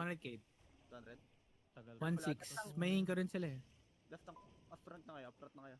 200k. 200. Tagal. 1.6. May ka rin sila eh. Left ang front na kayo, front na kayo.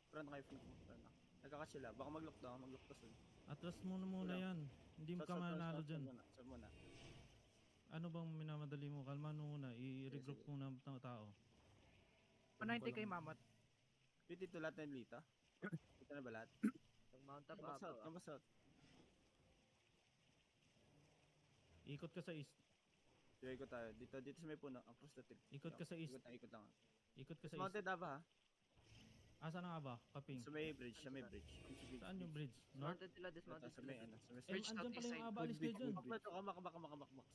Front na kayo, front na. Nagkakas sila, baka mag-lock down, mag-lock to soon. Atras muna yan. Hindi mo ka manalo dyan. Saan muna? Ano bang minamadali mo? Kalma muna. I-regroup muna ng tao. 190 kay Mamat. Dito lahat ng lita. Dito na ba lahat? Mount up Come out. Ikot ka sa east. Ikot tayo. Dito sa may puno. Across the tree. Ikot ka sa east. Ikot lang. Ikot ka sa east. Mounted Ava ha? Asa na nga ba? Kaping. Sa may bridge. Saan yung bridge? North? Dismounted sila, dismounted Sa may ano. Sa may Eh, andyan pala yung aba. Alis kayo dyan. Kamak.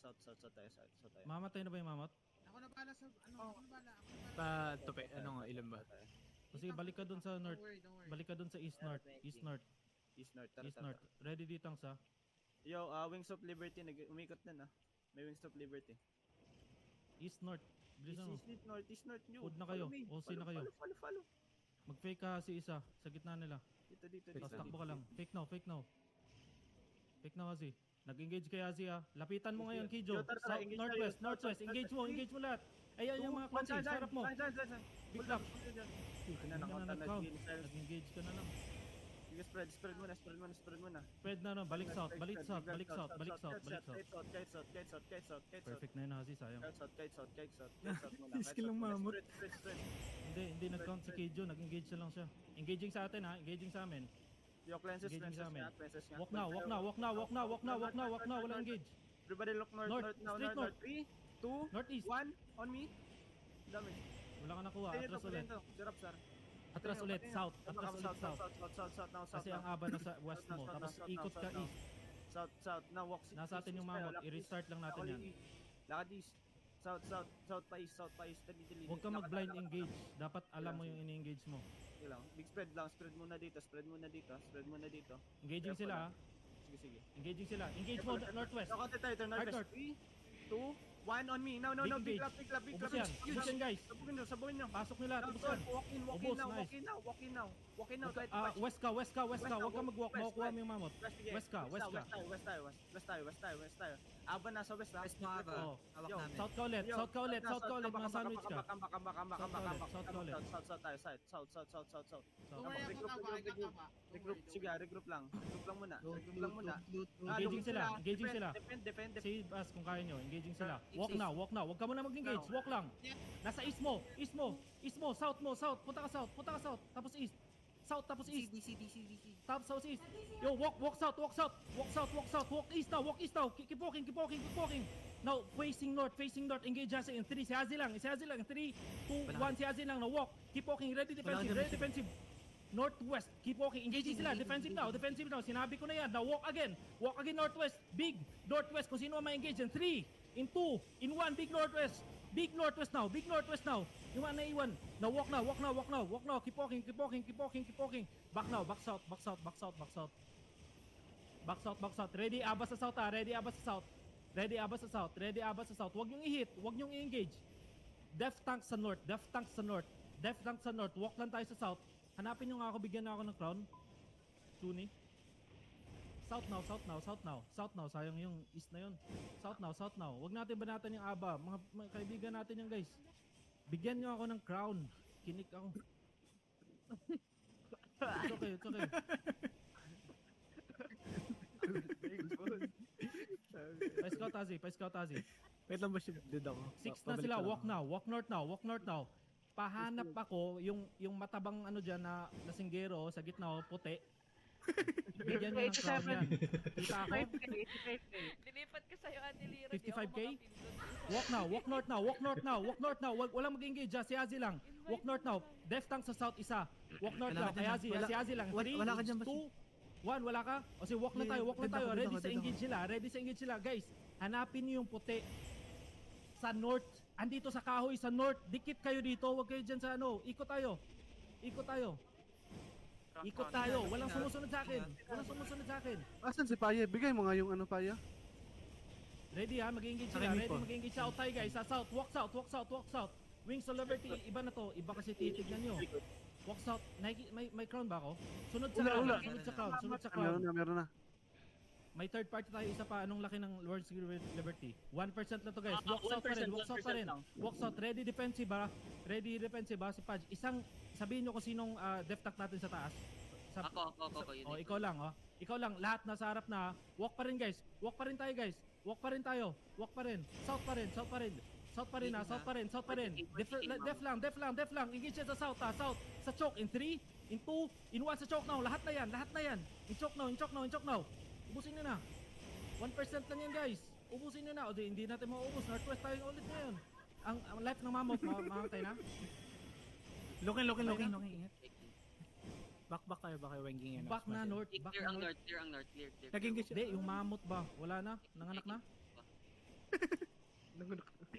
South tayo. Mamatay na ba yung mamat? Ako na bala sa ano, ako na bala. Tope, ano nga, ilan ba? Kasi balik ka dun sa north. Don't worry. Balik ka dun sa east north. East north. East North. East north. Ready ditang sa? Yo, Wings of Liberty. Umikot na na. May Wings of Liberty. East north. Bilisan mo. East North nyo. Food na kayo. OC na kayo. Follow. Mag-fake ka si isa. Sa gitna nila. Dito. Tapos takbo ka lang. Fake now. Fake now kasi. Nag-engage kay Azi ah. Lapitan mo ngayon, Kijo. South, northwest. Engage mo lahat. Ayan yung mga closing. Sarap mo. Big lock. Nag-engage ka na lang. Sige, spread muna. Spread na no. Balik south. Balik south. Perfect na yun, Azi. Sayang. Kite south muna. Skill ng mamut. Spread. Hindi nag-count si Kijo. Nag-engage na lang siya. Engaging sa atin ha. Engaging sa amin. Yung lenses Engaging sa amin. nga. Walk now. Wala engage. Everybody look north. Straight north. 3, 2, Northeast. 1, on me. Dami. Wala ka nakuha. Atras ulit. Sirap, sir. Atras ulit. South. Atras ulit south. South now. Kasi ang aba na sa west mo. Tapos ikot ka east. South. Now walk. Nasa atin yung mamot. I-restart lang natin yan. Lakad east. South pa east. Dali. Huwag ka mag-blind engage. Dapat alam mo yung ini-engage mo. Sige lang. Big spread lang. Spread muna dito. Engaging sila ha. Sige. Engaging sila. Engage mo northwest. Nakate tayo. Turn northwest. 3, 2, 1 on me. No. Big clap. Ubus yan. Ubus yan guys. Sabugin nyo. Pasok nila. Ubus yan. Walk in now. West ka. Huwag ka mag-walk. Makukuha mo yung mamot. West ka. West tayo. Aba nasa west ha. West na Ava. Oh. Hawak Yo. namin. South ka ulit. Mga sandwich ka. South. Don't worry, ako tama, I got tama. Regroup. Sige, regroup lang muna. Loot. Engaging sila. Defend. Si Bas kung kaya nyo. Engaging sila. Walk now. Huwag ka muna mag-engage. Walk lang. Nasa east mo. South mo. Punta ka south. Tapos east. South tapos east. DC. South east. Yo, walk south. Walk east now. Keep walking. Now, facing north. Engage Hazi in 3. Si Hazi lang. 3, 2, 1. Si Hazi lang. Now, walk. Keep walking. Ready defensive. Northwest. Keep walking. Engaging sila. Defensive now. Sinabi ko na yan. Now, walk again northwest. Big northwest. Kung sino ang ma-engage in 3, in 2, in 1. Big northwest now. Yung mga naiwan. Now, walk now. Keep walking. Back now. Back south. Ready, abas sa south ha. Ready, abas sa south. Huwag niyong i-hit. Huwag niyong i-engage. Def tank sa north. Walk lang tayo sa south. Hanapin nyo nga ako. Bigyan na ako ng crown. Tuni. South now. Sayang yung east na yun. South now. Huwag natin banatan yung aba. Mga kaibigan natin yung guys. Bigyan nyo ako ng crown. Kinik ako. It's okay. Pa-scout, Azi. Wait lang ba siya did ako? 6 na sila. Walk north now. Pahanap ako yung matabang ano dyan na singgero sa gitna puti. Bigyan nyo ng crown yan. Kita ako? 85k. Dilipat ka sa'yo, Ate Lira. 55k? Walk north now. Walang mag-engage ha. Si Azi lang. Walk north now. Def tank sa south isa. Walk north now. Kay Azi. Si Azi lang. 3, 2, 1. Wala ka? O si walk na tayo. Ready sa engage sila. Guys, hanapin nyo yung puti. Sa north. Andito sa kahoy sa north. Dikit kayo dito. Huwag kayo dyan sa ano. Ikot tayo. Walang sumusunod sa akin. Asan si Paya? Bigay mo nga yung ano, Paya. Ready ha? Mag-engage sila. Mag-engage south tayo guys. Sa south. Walk south. Wings of Liberty. Iba na to. Iba kasi titignan nyo. Walk south. May crown ba ako? Sunod sa crown. Meron na. May third party tayo, isa pa. Anong laki ng World Liberty? 1% lang to guys. Walk south pa rin, walk south pa rin. Walk south, ready defensive ha. Ready defensive ha si Pudge. Sabihin nyo kung sinong def tank natin sa taas. Ako. Oh, ikaw lang oh. Ikaw lang, lahat nasa harap na. Walk pa rin guys. Walk pa rin tayo guys. Walk pa rin tayo. Walk pa rin. South pa rin, south pa rin. South pa rin ha, south pa rin, south pa rin. Def lang. Engage sa south ha, south. Sa choke in 3, in 2, in 1 sa choke now. Lahat na yan. In choke now. Ubusin nyo na. 1% lang yan guys. Ubusin nyo na. O di, hindi natin mauubos. Northwest tayo ulit ngayon. Ang life ng mamot, mamatay na. Looking. Ingat. Back kayo, Wenging. Back na north. Back Clear na ang north. north, clear ang north, clear. Naging gusto. Hindi, yung mamot ba? Wala na? Nanganak na?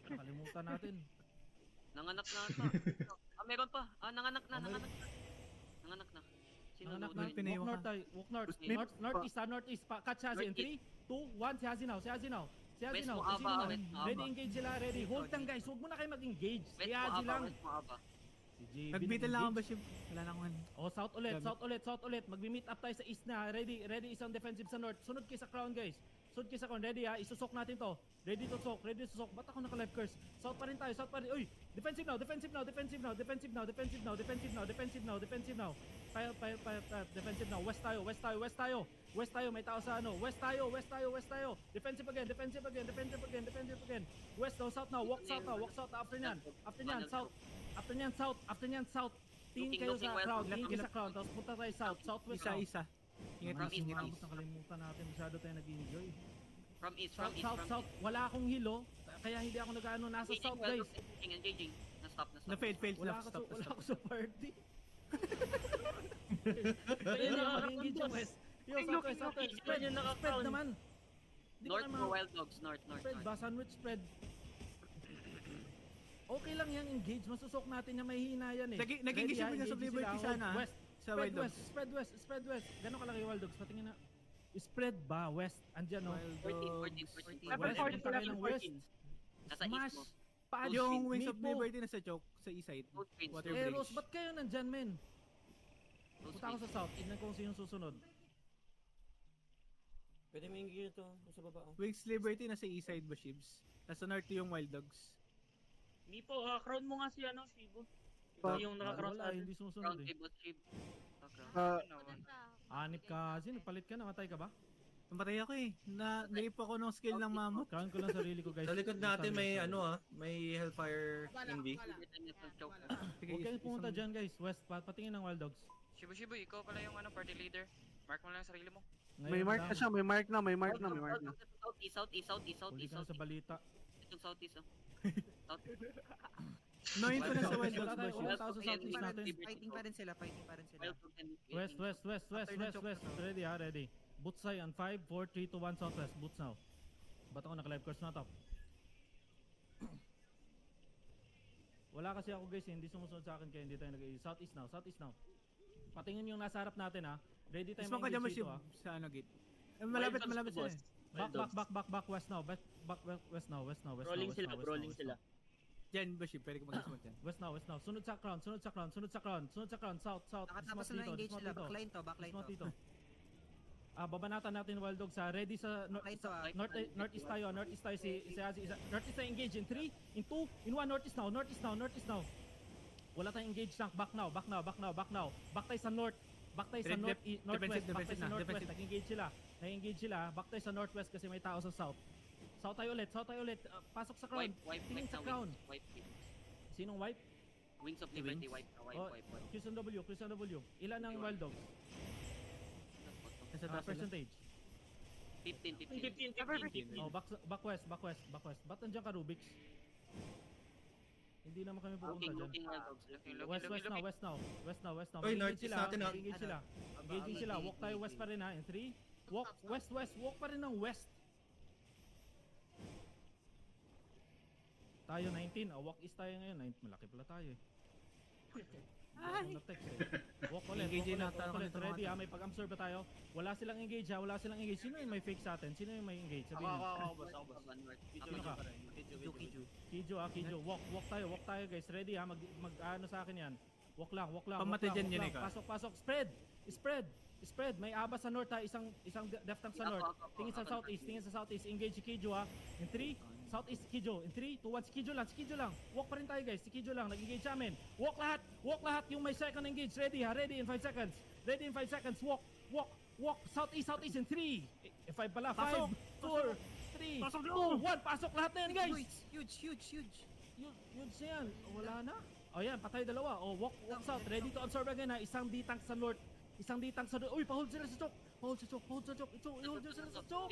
Nakalimutan natin. Nanganak na ata. Meron pa. Nanganak na. Sino Nanganak loader? na. Pinaiwan Walk north ka. tayo. Walk north. May- Northeast. Catch Hazi in 3, 2, 1. Si Hazi now. West mo aba, west mo Ready, aba. engage sila. Ready. Hold lang guys. Huwag mo na kayo mag-engage. Si West mo Hazi aba, lang. west mo aba. Si JB Nagbitin lang ako nag-engage. Bashib. Wala na akong ano. Oh, south ulit. Magmi-meet up tayo sa east na. Ready isang defensive sa north. Sunod kayo sa crown, guys. Ready ha. Isusok natin to. Ready to sok. Ba't ako naka-live curse? South pa rin tayo. Uy, defensive now. Defensive now. Defensive now. Defensive now. West tayo. May tao sa ano. West tayo. Defensive again. West now. South now. Walk south after nyan. South. Tingin kayo sa crowd. Tapos punta tayo south. Southwest now. Isa. Ingat. Nakalimutan natin. Masyado tayo nag-enjoy. From east. South. Wala akong hilo. Kaya hindi ako nag-ano. Nasa south guys. Engaging. Na-stop. Na-fail. Wala Stop. ako sa party. Ayun na, mag-engage yung west. Yo, southwest. Spread naman. Di ba North naman mo wild dogs. North. spread ba? Sandwich spread. Okay lang yan, engage. Masusok natin yan, may hina yan eh. Nag-engage Ready, yung sa engage Liberty sila. sana. West. Sa Wild Dogs. Spread west. Gano'n kalaki Wild Dogs? Patingin na. Spread ba? West. Andyan no? 14. West. Punta kayo ng west. Nasa Smash. east mo. Paad Yung Wings of Meatball. Liberty nasa choke sa east side. Both pins. Water Eh, bridge. Rose, ba't kayo nandyan, men? Both Punta ako pins. sa south. Tignan ko kung sino susunod. Pwede mo yung gear to sa baba. Wings Liberty nasa east side ba, Shibs? Nasa north yung Wild Dogs. Mipo, crown mo nga si Sibo. Pa- Yung naka-cross Wala, natin. hindi sumusunod Round eh. table shape. Anip ka, Zin. Palit ka na. Matay ka ba? Namatay ako eh. Naip ako ng skill ng mamot. Crown ko lang sarili ko, guys. Sa likod natin may may Hellfire Envy. Sige, Huwag kayong pumunta isang- dyan, guys. West, patingin ng Wild Dogs. Shibu, ikaw pala yung party leader. Mark mo lang yung sarili mo. May mark na siya, may mark na. Southeast. Huli ka na sa balita. Itong southeast. Noin ko na sa Wild Wala Dogs ba, tayo, Shibs? wala tayo sa southeast natin. Fighting pa rin sila. West. Ready ha, ready. Boots tayo on 5, 4, 3, 2, 1, southwest. Boots now. Ba't ako naka-live course na top? Wala kasi ako guys, hindi sumusunod sa akin kaya hindi tayo Southeast now. Patingin yung nasa harap natin ha. Ready tayo Isma ka dyan ba, ma-engage Shib? dito ha. Sa ano gate? Malapit sila eh. Back, west now. West now. Rolling sila. Dyan ba, Shib? Pwede ka mag-ismot dyan. West now. Sunod sa crown. South. Nakatapos na engage sila. Backline to. Dito. Babanatan natin Wild Dogs ha. Ready sa northeast tayo si Hazi. Northeast tayo engage in 3, in 2, in 1, northeast now. Wala tayong engage tank. Back now. Back tayo sa north. Back tayo sa northwest. Back tayo sa northwest. Nag-engage sila. Back tayo sa northwest kasi may tao sa south. South tayo ulit. Pasok sa crown. Tingin sa crown. Sinong wipe? Wings of Liberty, wipe. Christian W. Ilan ang Wild Dogs? Nasa taas sila. Percentage. 15. Oh, back west. Ba't nandiyan ka, Rubix? Hindi naman kami pupunta dyan. Looking wild dogs. West now. Oy, Mag-engage northeast natin, ha? Engaging sila. Walk tayo west pa rin ha. In 3. Walk west. Walk pa rin ng west. Tayo 19. Walk east tayo ngayon. Malaki pala tayo eh. Ay! Walk ulit. Ready ha. May pag-absorb ba tayo? Wala silang engage ha. Sino yung may fake sa atin? Sino yung may engage? Sabihin mo. Sino ka? Kijo. Walk tayo guys. Ready ha. Mag ano sa akin yan. Walk lang, walk lang. Pamatay walk lang, dyan yun, walk lang. Ika. Pasok, pasok. Spread. May aba sa north ha. Isang death tank sa north. Tingin sa southeast. Engage si Kijo ha. In 3, southeast si Kijo. In 3, 2, 1, si Kijo lang. Walk pa rin tayo guys. Si Kijo lang. Nag-engage sa amin. Walk lahat. Yung may second engage. Ready ha. Ready in 5 seconds. Walk. Southeast in 3. 5 pala. 5, 4, 3, 2, 1. Pasok lahat na yan guys. Huge. Yun siya yan. Wala na. O yan, patay dalawa. O walk south. Ready to absorb again ha. Isang D-tank sa north. Uy, pa-hold sila sa choke. I-hold nyo sila sa choke.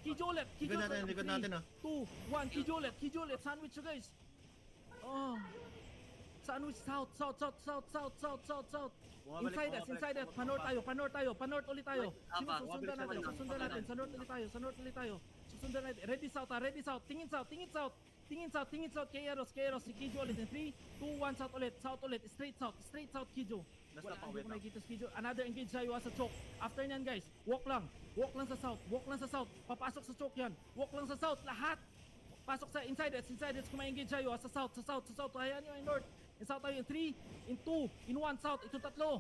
Kijo ulit. Likod natin ah. 2, 1, Kijo ulit. Sandwich nyo guys. Oh. Sandwich south. Inside us. Panort ulit tayo. Sino susundan natin? Sa north ulit tayo. Susundan natin. Ready south. Tingin south. Keros. Si Kijo ulit. 3, 2, 1, south ulit. Straight south, Kijo. Wala, hindi ko nakikita si Kijo. Another engage tayo sa choke. After nyan guys, walk lang sa south. Papasok sa choke yan. Walk lang sa south, lahat. Pasok sa inside us kung may engage tayo sa south. Hayaan nyo yung north. In south tayo in 3, in 2, in 1 south. Ito tatlo.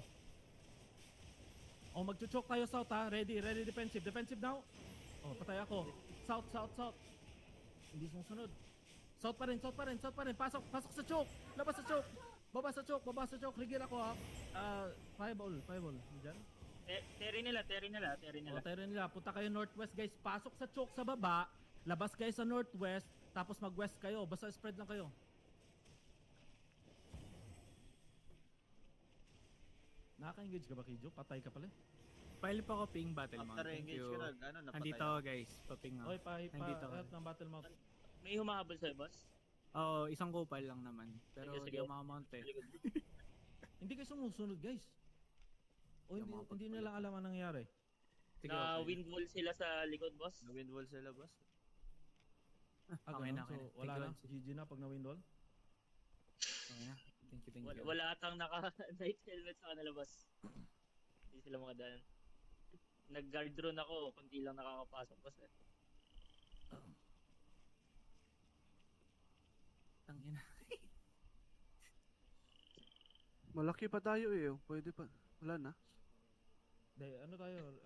Magcho-choke tayo south ha. Ready defensive now. Patay ako. South. Hindi sumusunod. South pa rin. Pasok sa choke. Labas sa choke. Baba sa choke. Rigil ako ha. Fireball. Diyan. Terry nila. Terry nila. Punta kayo northwest guys. Pasok sa choke sa baba. Labas kayo sa northwest. Tapos mag-west kayo. Basta spread lang kayo. Nakaka-engage ka ba, Kijo? Patay ka pala. File pa ko ping battle mount. After Thank engage you. ka napatay. Andito ako guys. Paping ako. Oy, Nandito ka. help ng battle mount. May humahabol sa'yo, boss? Oo, isang kupal lang naman. Pero Sige, hindi sige. ako makamount eh. Hindi kayo sumusunod, guys. Hindi nila alam ang nangyari. Sige, Na okay. wind wall sila sa likod, boss? Na-wind wall sila, boss. Okay na. So, wala na. GG na pag na-windwall. Okay na. Thank you. Wala atang naka-night helmet sa kanila, boss. Hindi sila makadaan. Nag-guard drone ako, kunti lang nakakapasok, boss. Tangina. Malaki pa tayo eh. Pwede pa. Wala na. Ano tayo?